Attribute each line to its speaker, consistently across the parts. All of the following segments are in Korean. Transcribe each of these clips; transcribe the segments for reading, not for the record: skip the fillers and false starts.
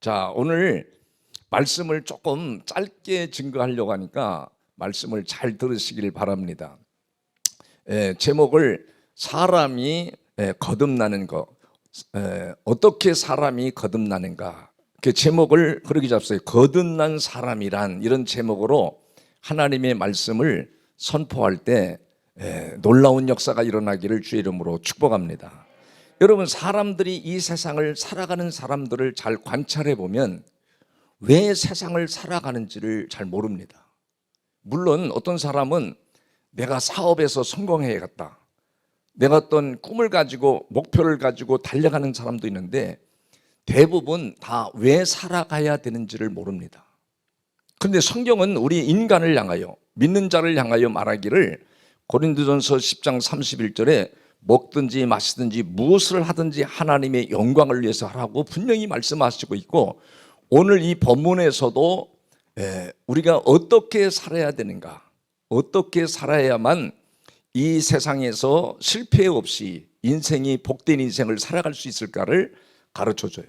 Speaker 1: 자, 오늘 말씀을 조금 짧게 증거하려고 하니까 말씀을 잘 들으시길 바랍니다. 제목을 사람이 거듭나는 것, 어떻게 사람이 거듭나는가, 그 제목을 그렇게 잡았어요. 거듭난 사람이란, 이런 제목으로 하나님의 말씀을 선포할 때 놀라운 역사가 일어나기를 주의 이름으로 축복합니다. 여러분, 사람들이 이 세상을 살아가는 사람들을 잘 관찰해 보면 왜 세상을 살아가는지를 잘 모릅니다. 물론 어떤 사람은 내가 사업에서 성공해야겠다, 내가 어떤 꿈을 가지고 목표를 가지고 달려가는 사람도 있는데 대부분 다 왜 살아가야 되는지를 모릅니다. 그런데 성경은 우리 인간을 향하여, 믿는 자를 향하여 말하기를 고린도전서 10장 31절에 먹든지 마시든지 무엇을 하든지 하나님의 영광을 위해서 하라고 분명히 말씀하시고 있고, 오늘 이 본문에서도 우리가 어떻게 살아야 되는가, 어떻게 살아야만 이 세상에서 실패 없이 인생이 복된 인생을 살아갈 수 있을까를 가르쳐줘요.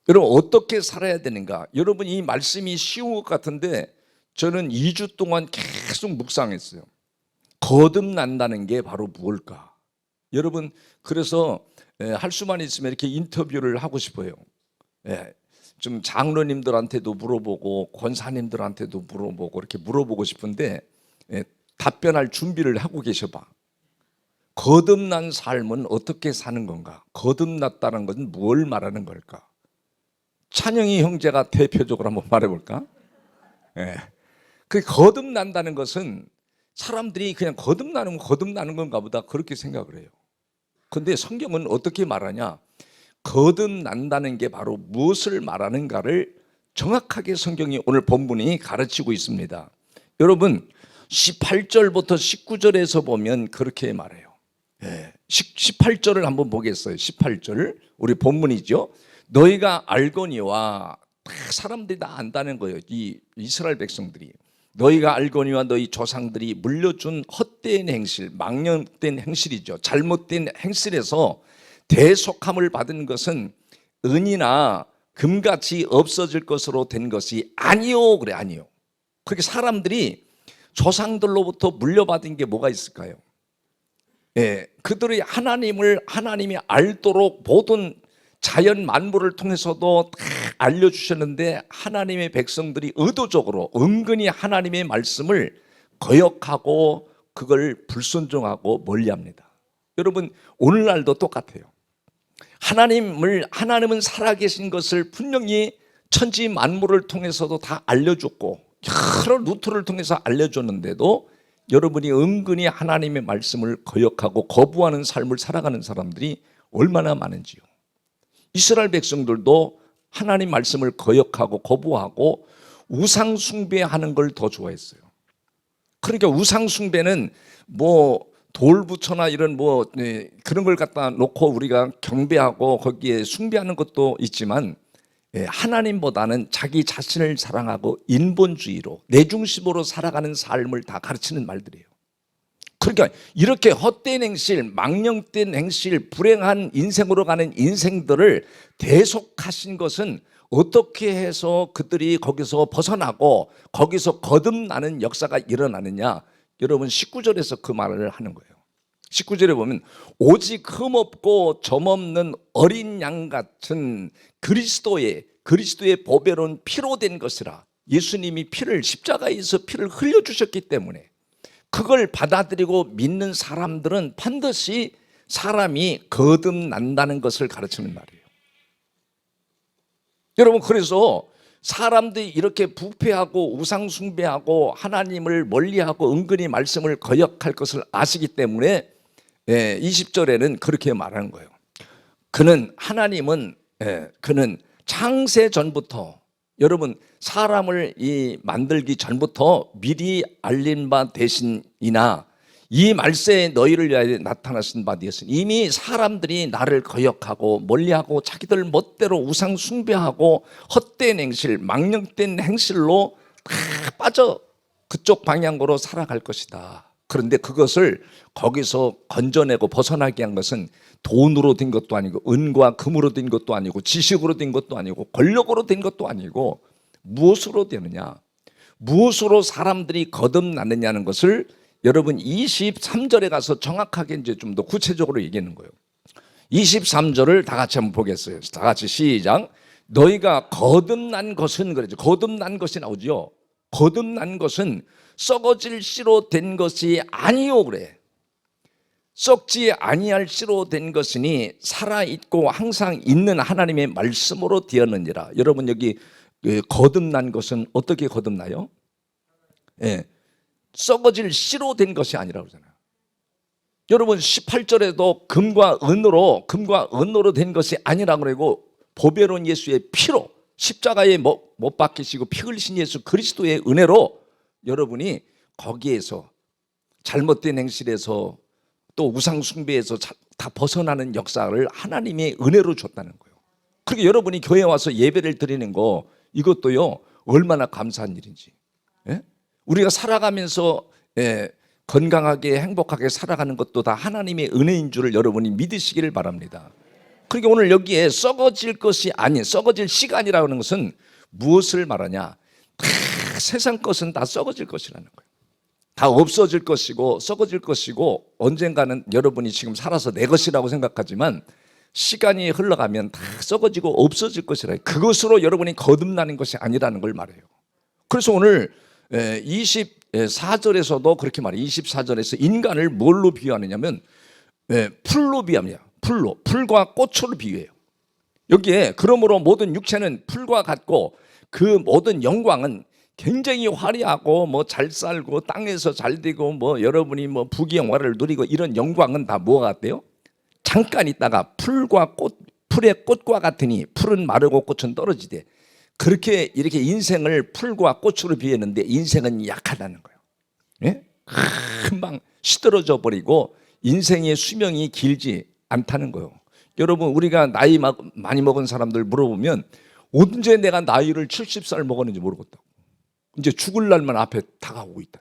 Speaker 1: 여러분, 어떻게 살아야 되는가? 여러분, 이 말씀이 쉬운 것 같은데 저는 2주 동안 계속 묵상했어요. 거듭난다는 게 바로 무엇일까? 여러분, 그래서 할 수만 있으면 이렇게 인터뷰를 하고 싶어요. 좀 장로님들한테도 물어보고 권사님들한테도 물어보고 이렇게 물어보고 싶은데 답변할 준비를 하고 계셔봐. 거듭난 삶은 어떻게 사는 건가? 거듭났다는 것은 뭘 말하는 걸까? 찬영이 형제가 대표적으로 한번 말해볼까? 그 거듭난다는 것은 사람들이 그냥 거듭나는 건가 보다 그렇게 생각을 해요. 그런데 성경은 어떻게 말하냐? 거듭난다는 게 바로 무엇을 말하는가를 정확하게 성경이 오늘 본문이 가르치고 있습니다. 여러분, 18절부터 19절에서 보면 그렇게 말해요. 18절을 한번 보겠어요. 18절, 우리 본문이죠. 너희가 알거니와, 사람들이 다 안다는 거예요. 이 이스라엘 백성들이. 너희가 알거니와 너희 조상들이 물려준 헛된 행실, 망령된 행실이죠. 잘못된 행실에서 대속함을 받은 것은 은이나 금같이 없어질 것으로 된 것이 아니요. 그래, 아니요. 그렇게 사람들이 조상들로부터 물려받은 게 뭐가 있을까요? 그들이 하나님이 알도록 모든 자연 만물을 통해서도 다 알려주셨는데 하나님의 백성들이 의도적으로 은근히 하나님의 말씀을 거역하고 그걸 불순종하고 멀리합니다. 여러분, 오늘날도 똑같아요. 하나님은 살아계신 것을 분명히 천지 만물을 통해서도 다 알려줬고 여러 루트를 통해서 알려줬는데도 여러분이 은근히 하나님의 말씀을 거역하고 거부하는 삶을 살아가는 사람들이 얼마나 많은지요. 이스라엘 백성들도 하나님 말씀을 거역하고 거부하고 우상 숭배하는 걸 더 좋아했어요. 그러니까 우상 숭배는 뭐 돌부처나 이런 그런 걸 갖다 놓고 우리가 경배하고 거기에 숭배하는 것도 있지만 하나님보다는 자기 자신을 사랑하고 인본주의로 내 중심으로 살아가는 삶을 다 가르치는 말들이에요. 그러니까 이렇게 헛된 행실, 망령된 행실, 불행한 인생으로 가는 인생들을 대속하신 것은 어떻게 해서 그들이 거기서 벗어나고 거기서 거듭나는 역사가 일어나느냐? 여러분, 19절에서 그 말을 하는 거예요. 19절에 보면 오직 흠없고 점없는 어린 양 같은 그리스도의 보배로운 피로 된 것이라. 예수님이 십자가에서 피를 흘려주셨기 때문에 그걸 받아들이고 믿는 사람들은 반드시 사람이 거듭난다는 것을 가르치는 말이에요. 여러분, 그래서 사람들이 이렇게 부패하고 우상 숭배하고 하나님을 멀리하고 은근히 말씀을 거역할 것을 아시기 때문에 20절에는 그렇게 말하는 거예요. 그는 창세 전부터, 여러분, 사람을 만들기 전부터 미리 알린 바 되신이나 이 말세에 너희를 위하여 나타나신 바 되었으니, 이미 사람들이 나를 거역하고 멀리하고 자기들 멋대로 우상 숭배하고 헛된 행실, 망령된 행실로 다 빠져 그쪽 방향으로 살아갈 것이다. 그런데 그것을 거기서 건져내고 벗어나게 한 것은 돈으로 된 것도 아니고 은과 금으로 된 것도 아니고 지식으로 된 것도 아니고 권력으로 된 것도 아니고 무엇으로 되느냐, 무엇으로 사람들이 거듭나느냐는 것을 여러분 23절에 가서 정확하게 이제 좀 더 구체적으로 얘기하는 거예요. 23절을 다 같이 한번 보겠어요. 다 같이 시작. 너희가 거듭난 것은, 그러죠. 거듭난 것이 나오죠. 거듭난 것은 썩어질 씨로 된 것이 아니요 그래. 썩지 아니할 씨로 된 것이니 살아있고 항상 있는 하나님의 말씀으로 되었느니라. 여러분 여기 거듭난 것은 어떻게 거듭나요? 예, 썩어질 씨로 된 것이 아니라고 그러잖아요. 여러분 18절에도 금과 은으로 된 것이 아니라고 그러고 보배로운 예수의 피로 십자가에 못 박히시고 피 흘리신 예수 그리스도의 은혜로 여러분이 거기에서 잘못된 행실에서 또 우상 숭배에서 다 벗어나는 역사를 하나님의 은혜로 줬다는 거예요. 그렇게 여러분이 교회에 와서 예배를 드리는 거 이것도요 얼마나 감사한 일인지. 예? 우리가 살아가면서 건강하게 행복하게 살아가는 것도 다 하나님의 은혜인 줄을 여러분이 믿으시기를 바랍니다. 그러니까 오늘 여기에 썩어질 것이 아닌, 썩어질 시간이라고 하는 것은 무엇을 말하냐? 세상 것은 다 썩어질 것이라는 거예요. 다 없어질 것이고 썩어질 것이고 언젠가는 여러분이 지금 살아서 내 것이라고 생각하지만 시간이 흘러가면 다 썩어지고 없어질 것이라. 그것으로 여러분이 거듭나는 것이 아니라는 걸 말해요. 그래서 오늘 24절에서도 그렇게 말해요. 24절에서 인간을 뭘로 비유하느냐면 풀로 비유합니다. 풀과 꽃으로 비유해요. 여기에 그러므로 모든 육체는 풀과 같고 그 모든 영광은 굉장히 화려하고 뭐 잘 살고 땅에서 잘 되고 뭐 여러분이 뭐 부귀영화를 누리고 이런 영광은 다 뭐가 같대요? 잠깐 있다가 풀의 꽃과 같으니 풀은 마르고 꽃은 떨어지되, 그렇게 이렇게 인생을 풀과 꽃으로 비했는데 인생은 약하다는 거예요. 예? 금방 시들어져 버리고 인생의 수명이 길지 않다는 거예요. 여러분 우리가 나이 많이 먹은 사람들 물어보면 언제 내가 나이를 70살 먹었는지 모르겠다고. 이제 죽을 날만 앞에 다가오고 있다.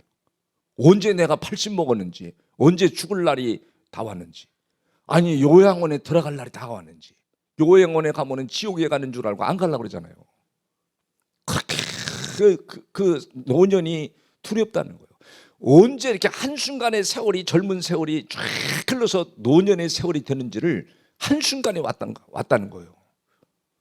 Speaker 1: 언제 내가 80 먹었는지, 언제 죽을 날이 다 왔는지, 아니 요양원에 들어갈 날이 다가왔는지, 요양원에 가면은 지옥에 가는 줄 알고 안 가려고 그러잖아요. 그렇게 그 노년이 두렵다는 거예요. 언제 이렇게 한순간의 세월이, 젊은 세월이 쫙 흘러서 노년의 세월이 되는지를 한순간에 왔다는 거예요.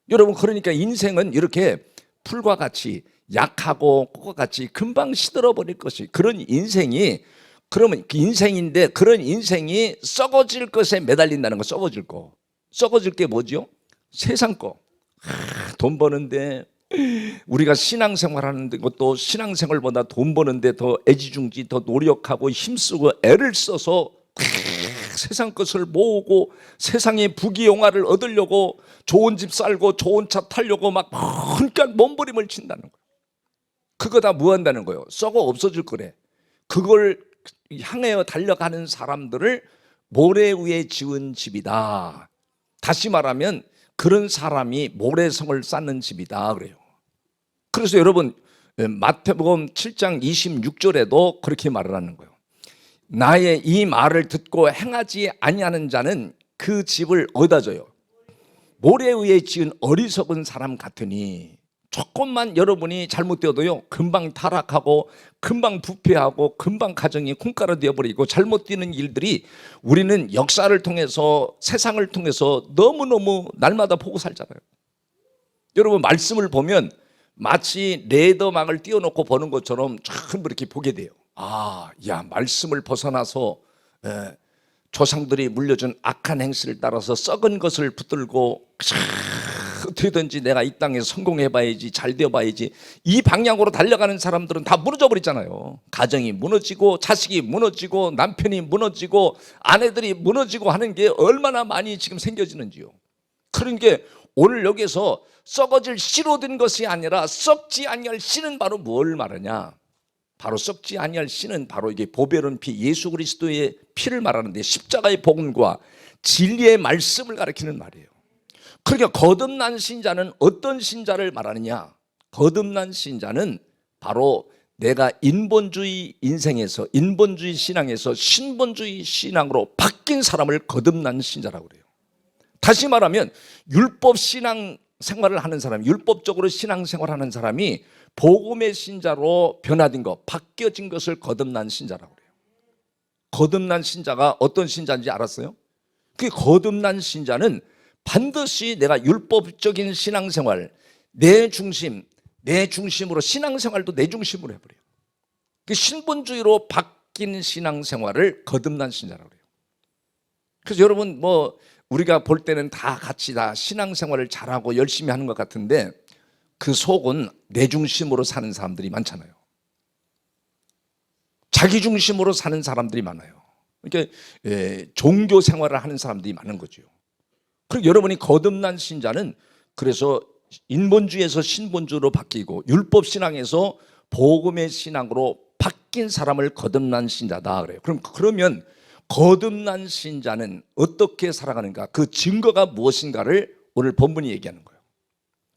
Speaker 1: 여러분 그러니까 인생은 이렇게 풀과 같이 약하고 꽃과 같이 금방 시들어버릴 것이, 그런 인생이, 그러면 그 인생인데 그런 인생이 썩어질 것에 매달린다는 거. 썩어질 게 뭐죠? 세상 거. 돈 버는데, 우리가 신앙생활하는 것도 신앙생활보다 돈 버는데 더 애지중지, 더 노력하고 힘쓰고 애를 써서 세상 것을 모으고 세상의 부귀영화를 얻으려고 좋은 집 살고 좋은 차 타려고 막 그러니까 몸부림을 친다는 거예요. 그거 다 뭐 한다는 거예요? 썩어 없어질 거래. 그걸 향해 달려가는 사람들을 모래 위에 지은 집이다. 다시 말하면 그런 사람이 모래성을 쌓는 집이다 그래요. 그래서 여러분 마태복음 7장 26절에도 그렇게 말을 하는 거예요. 나의 이 말을 듣고 행하지 아니하는 자는 그 집을 어디다 줘요? 모래 위에 지은 어리석은 사람 같으니. 조금만 여러분이 잘못되어도요 금방 타락하고 금방 부패하고 금방 가정이 콩가루 되어버리고 잘못되는 일들이 우리는 역사를 통해서 세상을 통해서 너무너무 날마다 보고 살잖아요. 여러분 말씀을 보면 마치 레더망을 띄워놓고 보는 것처럼 참 이렇게 보게 돼요. 야 말씀을 벗어나서 조상들이 물려준 악한 행실을 따라서 썩은 것을 붙들고 어떻게든지 내가 이 땅에 성공해봐야지, 잘 되어봐야지, 이 방향으로 달려가는 사람들은 다 무너져 버리잖아요. 가정이 무너지고 자식이 무너지고 남편이 무너지고 아내들이 무너지고 하는 게 얼마나 많이 지금 생겨지는지요. 그러니까 오늘 여기서 썩어질 씨로 된 것이 아니라 썩지 아니할 씨는 바로 뭘 말하냐? 바로 썩지 아니할 씨는 바로 이게 보배로운 피, 예수 그리스도의 피를 말하는데 십자가의 복음과 진리의 말씀을 가리키는 말이에요. 그러니까 거듭난 신자는 어떤 신자를 말하느냐? 거듭난 신자는 바로 내가 인본주의 인생에서, 인본주의 신앙에서 신본주의 신앙으로 바뀐 사람을 거듭난 신자라고 그래요. 다시 말하면 율법 신앙 생활을 하는 사람, 율법적으로 신앙 생활하는 사람이 복음의 신자로 변화된 것, 바뀌어진 것을 거듭난 신자라고 그래요. 거듭난 신자가 어떤 신자인지 알았어요? 그 거듭난 신자는 반드시 내가 율법적인 신앙생활, 내 중심으로 신앙생활도 내 중심으로 해버려요. 그 신본주의로 바뀐 신앙생활을 거듭난 신자라고 그래요. 그래서 여러분 우리가 볼 때는 다 같이 다 신앙생활을 잘하고 열심히 하는 것 같은데 그 속은 내 중심으로 사는 사람들이 많잖아요. 자기 중심으로 사는 사람들이 많아요. 그러니까 종교 생활을 하는 사람들이 많은 거죠. 그리고 여러분이 거듭난 신자는 그래서 인본주의에서 신본주의로 바뀌고 율법 신앙에서 복음의 신앙으로 바뀐 사람을 거듭난 신자다 그래요. 그러면 거듭난 신자는 어떻게 살아가는가? 그 증거가 무엇인가를 오늘 본문이 얘기하는 거예요.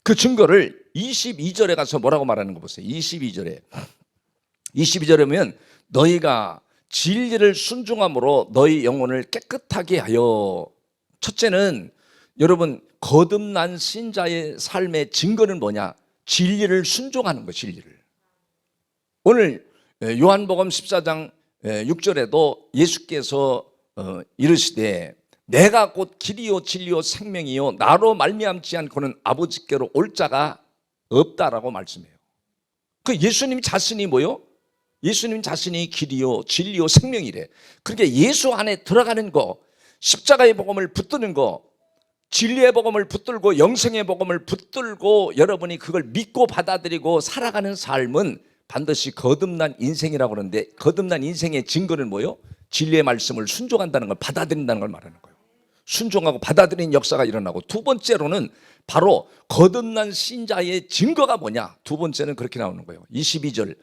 Speaker 1: 그 증거를 22절에 가서 뭐라고 말하는 거 보세요. 22절에 보면 너희가 진리를 순종함으로 너희 영혼을 깨끗하게 하여. 첫째는 여러분 거듭난 신자의 삶의 증거는 뭐냐? 진리를 순종하는 거예요. 진리를. 오늘 요한복음 14장 6절에도 예수께서 이르시되 내가 곧 길이요 진리요 생명이요 나로 말미암지 않고는 아버지께로 올 자가 없다라고 말씀해요. 그 예수님 자신이 뭐요? 예수님 자신이 길이요 진리요 생명이래. 그러니까 예수 안에 들어가는 거, 십자가의 복음을 붙드는 거, 진리의 복음을 붙들고 영생의 복음을 붙들고 여러분이 그걸 믿고 받아들이고 살아가는 삶은 반드시 거듭난 인생이라고 그러는데, 거듭난 인생의 증거는 뭐예요? 진리의 말씀을 순종한다는 걸, 받아들인다는 걸 말하는 거예요. 순종하고 받아들이는 역사가 일어나고, 두 번째로는 바로 거듭난 신자의 증거가 뭐냐? 두 번째는 그렇게 나오는 거예요. 22절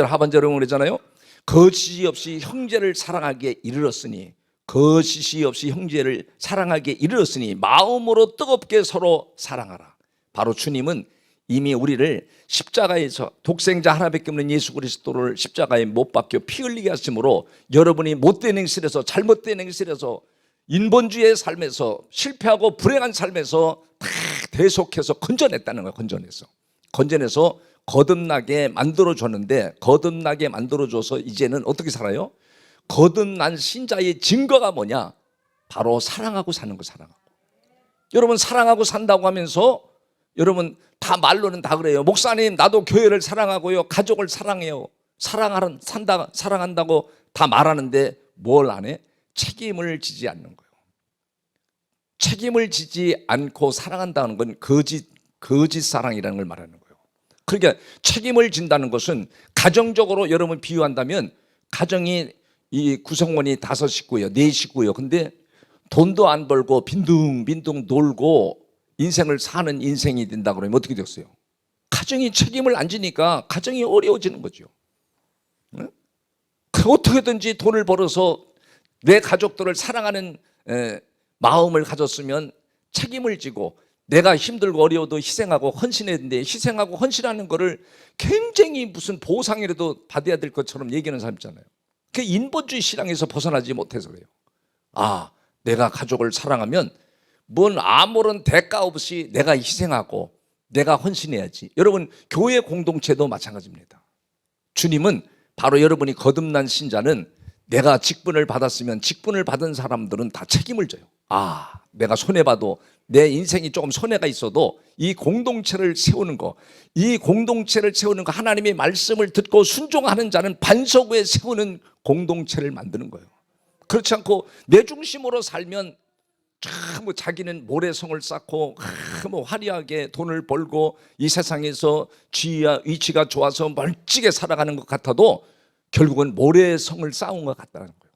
Speaker 1: 하반절에 그러잖아요. 거짓이 없이 형제를 사랑하기에 이르렀으니, 거짓이 없이 형제를 사랑하기에 이르렀으니 마음으로 뜨겁게 서로 사랑하라. 바로 주님은 이미 우리를 십자가에서 독생자 하나밖에 없는 예수 그리스도를 십자가에 못 박혀 피 흘리게 하심으로 여러분이 못된 행실에서, 잘못된 행실에서, 인본주의의 삶에서, 실패하고 불행한 삶에서 다 대속해서 건져냈다는 거예요. 건져내서 거듭나게 만들어줬는데, 거듭나게 만들어줘서 이제는 어떻게 살아요? 거듭난 신자의 증거가 뭐냐? 바로 사랑하고 사는 거. 사랑하고. 여러분 사랑하고 산다고 하면서 여러분 다 말로는 다 그래요. 목사님 나도 교회를 사랑하고요, 가족을 사랑해요, 사랑한다고 다 말하는데 뭘 안 해? 책임을 지지 않는 거예요. 책임을 지지 않고 사랑한다는 건 거짓 사랑이라는 걸 말하는 거예요. 그러니까 책임을 진다는 것은 가정적으로 여러분 비유한다면, 가정이 이 구성원이 5식구예요, 4식구예요. 근데 돈도 안 벌고 빈둥빈둥 놀고 인생을 사는 인생이 된다 그러면 어떻게 됐어요? 가정이 책임을 안 지니까 가정이 어려워지는 거죠. 어떻게든지 돈을 벌어서 내 가족들을 사랑하는 마음을 가졌으면 책임을 지고, 내가 힘들고 어려워도 희생하고 헌신했는데 희생하고 헌신하는 거를 굉장히 무슨 보상이라도 받아야 될 것처럼 얘기하는 사람 있잖아요. 그 인본주의 신앙에서 벗어나지 못해서 그래요. 아, 내가 가족을 사랑하면 뭔 아무런 대가 없이 내가 희생하고 내가 헌신해야지. 여러분 교회 공동체도 마찬가지입니다. 주님은 바로 여러분이 거듭난 신자는 내가 직분을 받았으면 직분을 받은 사람들은 다 책임을 져요. 아, 내가 손해봐도, 내 인생이 조금 손해가 있어도 이 공동체를 세우는 거, 하나님의 말씀을 듣고 순종하는 자는 반석 위에 세우는 공동체를 만드는 거예요. 그렇지 않고 내 중심으로 살면 참 자기는 모래성을 쌓고 화려하게 돈을 벌고 이 세상에서 지위와 위치가 좋아서 멀찍이 살아가는 것 같아도 결국은 모래성을 쌓은 것 같다는 거예요.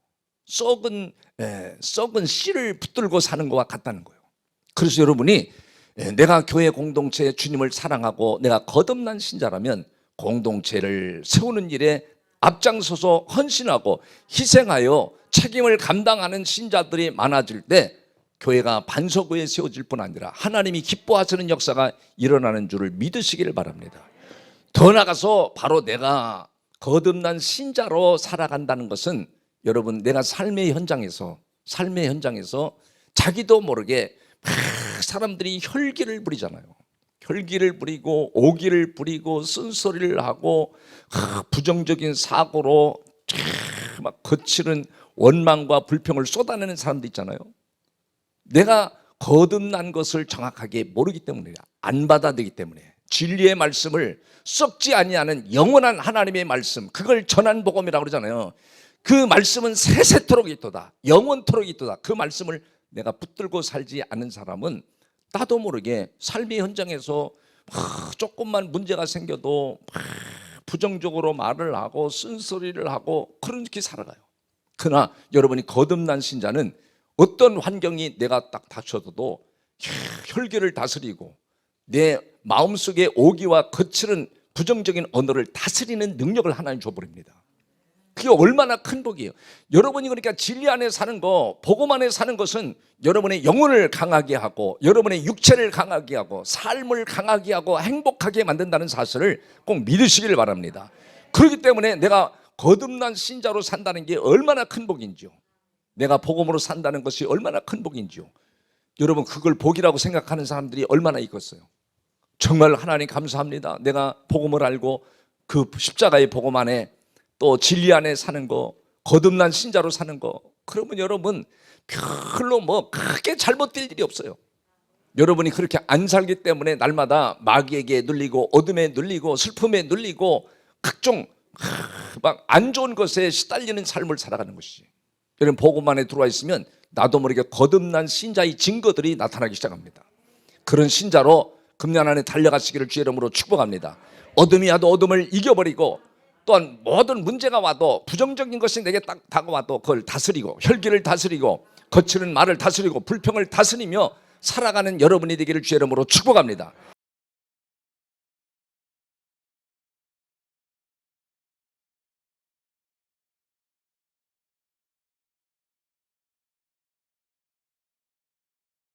Speaker 1: 썩은 씨를 붙들고 사는 것과 같다는 거예요. 그래서 여러분이 내가 교회 공동체에 주님을 사랑하고 내가 거듭난 신자라면 공동체를 세우는 일에 앞장서서 헌신하고 희생하여 책임을 감당하는 신자들이 많아질 때 교회가 반석 위에 세워질 뿐 아니라 하나님이 기뻐하시는 역사가 일어나는 줄을 믿으시기를 바랍니다. 더 나가서 바로 내가 거듭난 신자로 살아간다는 것은 여러분, 내가 삶의 현장에서 자기도 모르게 막 사람들이 혈기를 부리잖아요. 혈기를 부리고 오기를 부리고 쓴소리를 하고 부정적인 사고로 막 거칠은 원망과 불평을 쏟아내는 사람도 있잖아요. 내가 거듭난 것을 정확하게 모르기 때문이야. 안 받아들이기 때문에. 진리의 말씀을 썩지 아니하는 영원한 하나님의 말씀, 그걸 전한 복음이라고 그러잖아요. 그 말씀은 세세토록 있도다, 영원토록 있도다. 그 말씀을 내가 붙들고 살지 않은 사람은 나도 모르게 삶의 현장에서 조금만 문제가 생겨도 부정적으로 말을 하고 쓴소리를 하고 그렇게 살아가요. 그러나 여러분이 거듭난 신자는 어떤 환경이 내가 딱 닥쳐도 혈기를 다스리고 내 마음속에 오기와 거칠은 부정적인 언어를 다스리는 능력을 하나님 줘버립니다. 그게 얼마나 큰 복이에요. 여러분이 그러니까 진리 안에 사는 거, 복음 안에 사는 것은 여러분의 영혼을 강하게 하고 여러분의 육체를 강하게 하고 삶을 강하게 하고 행복하게 만든다는 사실을 꼭 믿으시길 바랍니다. 그렇기 때문에 내가 거듭난 신자로 산다는 게 얼마나 큰 복인지요, 내가 복음으로 산다는 것이 얼마나 큰 복인지요, 여러분 그걸 복이라고 생각하는 사람들이 얼마나 있겠어요. 정말 하나님 감사합니다. 내가 복음을 알고 그 십자가의 복음 안에 또 진리 안에 사는 거, 거듭난 신자로 사는 거, 그러면 여러분 별로 뭐 크게 잘못될 일이 없어요. 여러분이 그렇게 안 살기 때문에 날마다 마귀에게 눌리고 어둠에 눌리고 슬픔에 눌리고 각종 막 안 좋은 것에 시달리는 삶을 살아가는 것이지. 여러분 복음 안에 들어와 있으면 나도 모르게 거듭난 신자의 증거들이 나타나기 시작합니다. 그런 신자로 금년 안에 달려가시기를 주의 이름으로 축복합니다. 어둠이 와도 어둠을 이겨버리고 또한 모든 문제가 와도 부정적인 것이 내게 딱 다가와도 그걸 다스리고 혈기를 다스리고 거치는 말을 다스리고 불평을 다스리며 살아가는 여러분이 되기를 주의 이름으로 축복합니다.